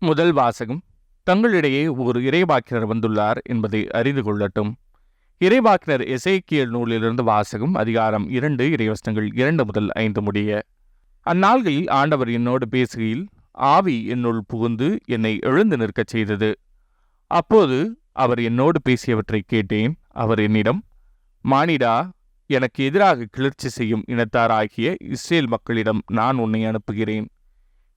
முதல் வாசகம். தங்களிடையே ஒரு இறைவாக்கினர் வந்துள்ளார் என்பதை அறிந்து கொள்ளட்டும். இறைவாக்கினர் எசேக்கியேல் நூலிலிருந்து வாசகம். அதிகாரம் 2, இறைவசனங்கள் 2 முதல் 5 முடிய. அந்நாள்களில் ஆண்டவர் என்னோடு பேசுகையில், ஆவி என்னுள் புகுந்து என்னை எழுந்து நிற்கச் செய்தது. அப்போது அவர் என்னோடு பேசியவற்றை கேட்டேன். அவர் என்னிடம், மானிடா, எனக்கு எதிராக கிளர்ச்சி செய்யும் இனத்தாராகிய இஸ்ரேல் மக்களிடம் நான் உன்னை அனுப்புகிறேன்.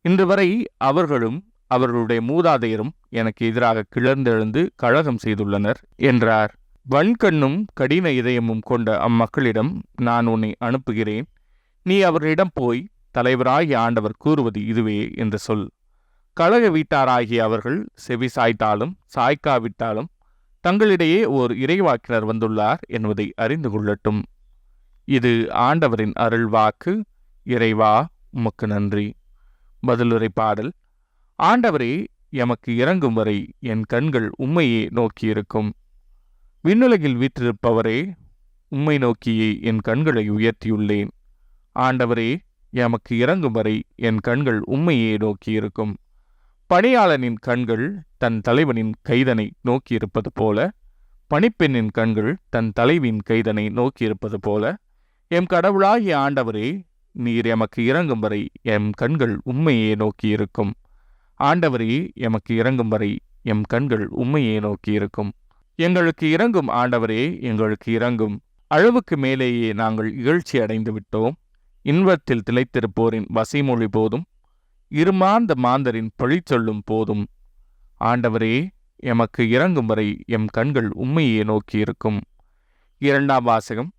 இன்று வரை அவர்களும் அவர்களுடைய மூதாதையரும் எனக்கு எதிராக கிளர்ந்தெழுந்து கழகம் செய்துள்ளனர் என்றார். வன்கண்ணும் கடின இதயமும் கொண்ட அம்மக்களிடம் நான் உன்னை அனுப்புகிறேன். நீ அவர்களிடம் போய், தலைவராகிய ஆண்டவர் கூறுவது இதுவே என்று சொல். கழக வீட்டாராகிய அவர்கள் செவி சாய்த்தாலும் சாய்க்காவிட்டாலும் தங்களிடையே ஓர் இறைவாக்கினர் வந்துள்ளார் என்பதை அறிந்து கொள்ளட்டும். இது ஆண்டவரின் அருள்வாக்கு. இறைவா, உமக்கு நன்றி. பதிலுரை பாடல். ஆண்டவரே, எமக்கு இறங்கும் வரை என் கண்கள் உம்மையே நோக்கியிருக்கும். விண்ணுலகில் வீற்றிருப்பவரே, உம்மை நோக்கியே என் கண்களை உயர்த்தியுள்ளேன். ஆண்டவரே, எமக்கு இறங்கும் வரை என் கண்கள் உம்மையே நோக்கியிருக்கும். பணியாளனின் கண்கள் தன் தலைவனின் கைதனை நோக்கியிருப்பது போல, பணிப்பெண்ணின் கண்கள் தன் தலைவியின் கைதனை நோக்கியிருப்பது போல, எம் கடவுளாகிய ஆண்டவரே, நீர் எமக்கு இறங்கும் வரை எம் கண்கள் உம்மையே நோக்கியிருக்கும். ஆண்டவரே, எமக்கு இறங்கும் வரை எம் கண்கள் உம்மையே நோக்கியிருக்கும். எங்களுக்கு இறங்கும் ஆண்டவரே, எங்களுக்கு இறங்கும். அளவுக்கு மேலேயே நாங்கள் இகழ்ச்சி அடைந்து விட்டோம். இன்பத்தில் திளைத்திருப்போரின் வசைமொழி போதும், இருமாந்த மாந்தரின் பழிச்சொல்லும் போதும். ஆண்டவரே, எமக்கு இறங்கும் வரை எம் கண்கள் உம்மையே நோக்கியிருக்கும். இரண்டாம் வாசகம்.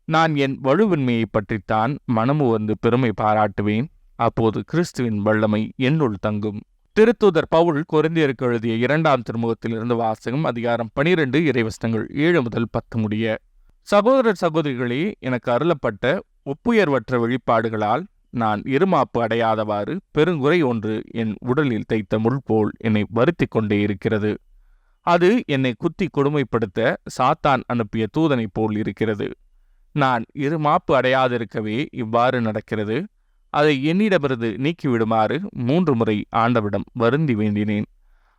நான் என் வலுவின்மையை பற்றித்தான் மனமு வந்து பெருமை பாராட்டுவேன். அப்போது கிறிஸ்துவின் வல்லமை என்னுள் தங்கும். திருத்தூதர் பவுல் கொரிந்தியருக்கு எழுதிய 2ஆம் திருமுகத்திலிருந்து வாசகம். அதிகாரம் 12, இறைவசனங்கள் 7 முதல் 10 முடிய. சகோதரர் சகோதரிகளே, எனக்கு அருளப்பட்ட ஒப்புயர்வற்ற வெளிப்பாடுகளால் நான் இருமாப்பு அடையாதவாறு பெருங்குறை ஒன்று என் உடலில் தைத்த முள் போல் என்னை வருத்தி கொண்டே இருக்கிறது. அது என்னை குத்தி கொடுமைப்படுத்த சாத்தான் அனுப்பிய தூதனை போல் இருக்கிறது. நான் இருமாப்பு அடையாதிருக்கவே இவ்வாறு நடக்கிறது. அதை என்னிடமிருந்து நீக்கிவிடுமாறு 3 முறை ஆண்டவரிடம் வருந்தி வேண்டினேன்.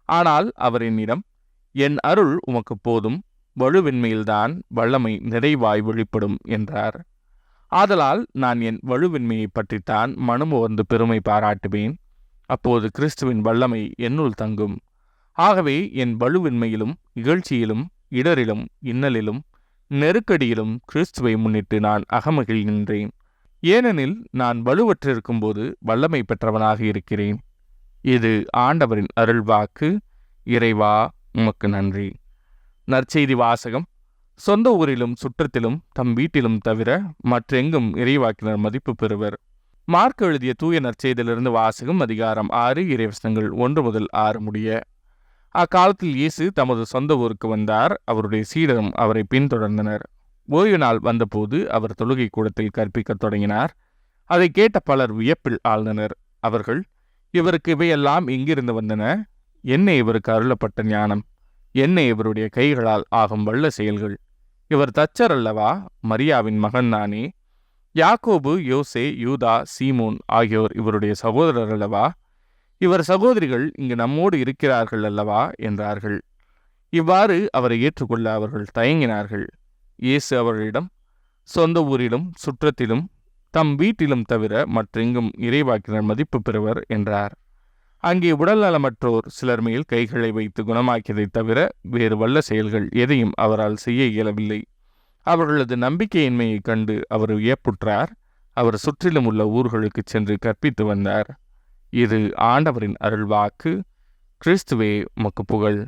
ஆனால் அவர் என்னிடம், என் அருள் உமக்கு போதும், வலுவின்மையில்தான் வல்லமை நிறைவாய் வெளிப்படும் என்றார். ஆதலால் நான் என் வலுவின்மையை பற்றித்தான் மனமு வந்து பெருமை பாராட்டுவேன். அப்போது கிறிஸ்துவின் வல்லமை என்னுள் தங்கும். ஆகவே என் வலுவின்மையிலும் இகழ்ச்சியிலும் இடரிலும் இன்னலிலும் நெருக்கடியிலும் கிறிஸ்துவை முன்னிட்டு நான் அகமகிழ்கின்றேன். ஏனெனில் நான் வலுவற்றிருக்கும்போது வல்லமை பெற்றவனாக இருக்கிறேன். இது ஆண்டவரின் அருள்வாக்கு. இறைவா, உமக்கு நன்றி. நற்செய்தி வாசகம். சொந்த ஊரிலும் சுற்றத்திலும் தம் வீட்டிலும் தவிர மற்றெங்கும் இறைவாக்கினர் மதிப்பு பெறுவர். மார்க் எழுதிய தூய நற்செய்தியிலிருந்து வாசகம். அதிகாரம் 6, இறைவசனங்கள் 1 முதல் 6 முடிய. அக்காலத்தில் இயேசு தமது சொந்த ஊருக்கு வந்தார். அவருடைய சீடரும் அவரை பின்தொடர்ந்தனர். ஓய்வு நாள் வந்தபோது அவர் தொழுகை கூடத்தில் கற்பிக்கத் தொடங்கினார். அதை கேட்ட பலர் வியப்பில் ஆழ்ந்தனர். அவர்கள், இவருக்கு இவையெல்லாம் எங்கிருந்து வந்தன? என்ன இவருக்கு அருளப்பட்ட ஞானம்? என்ன இவருடைய கைகளால் ஆகும் வல்ல செயல்கள்? இவர் தச்சர் அல்லவா? மரியாவின் மகன் தானே? யாக்கோபு, யோசே, யூதா, சீமோன் ஆகியோர் இவருடைய சகோதரர் அல்லவா? இவர் சகோதரிகள் இங்கு நம்மோடு இருக்கிறார்கள் அல்லவா என்றார்கள். இவ்வாறு அவரை ஏற்றுக்கொள்ள அவர்கள் தயங்கினார்கள். இயேசு அவர்களிடம், சொந்த ஊரிலும் சுற்றத்திலும் தம் வீட்டிலும் தவிர மற்றெங்கும் இறைவாக்கினர் மதிப்பு பெறுவர் என்றார். அங்கே உடல் நலமற்றோர் சிலர் மேல் கைகளை வைத்து குணமாக்கியதை தவிர வேறு வல்ல செயல்கள் எதையும் அவரால் செய்ய இயலவில்லை. அவர்களது நம்பிக்கையின்மையை கண்டு அவர் வியப்புற்றார். அவர் சுற்றிலும் உள்ள ஊர்களுக்கு சென்று கற்பித்து வந்தார். இது ஆண்டவரின் அருள்வாக்கு. கிறிஸ்துவே, உமக்கு புகழ்.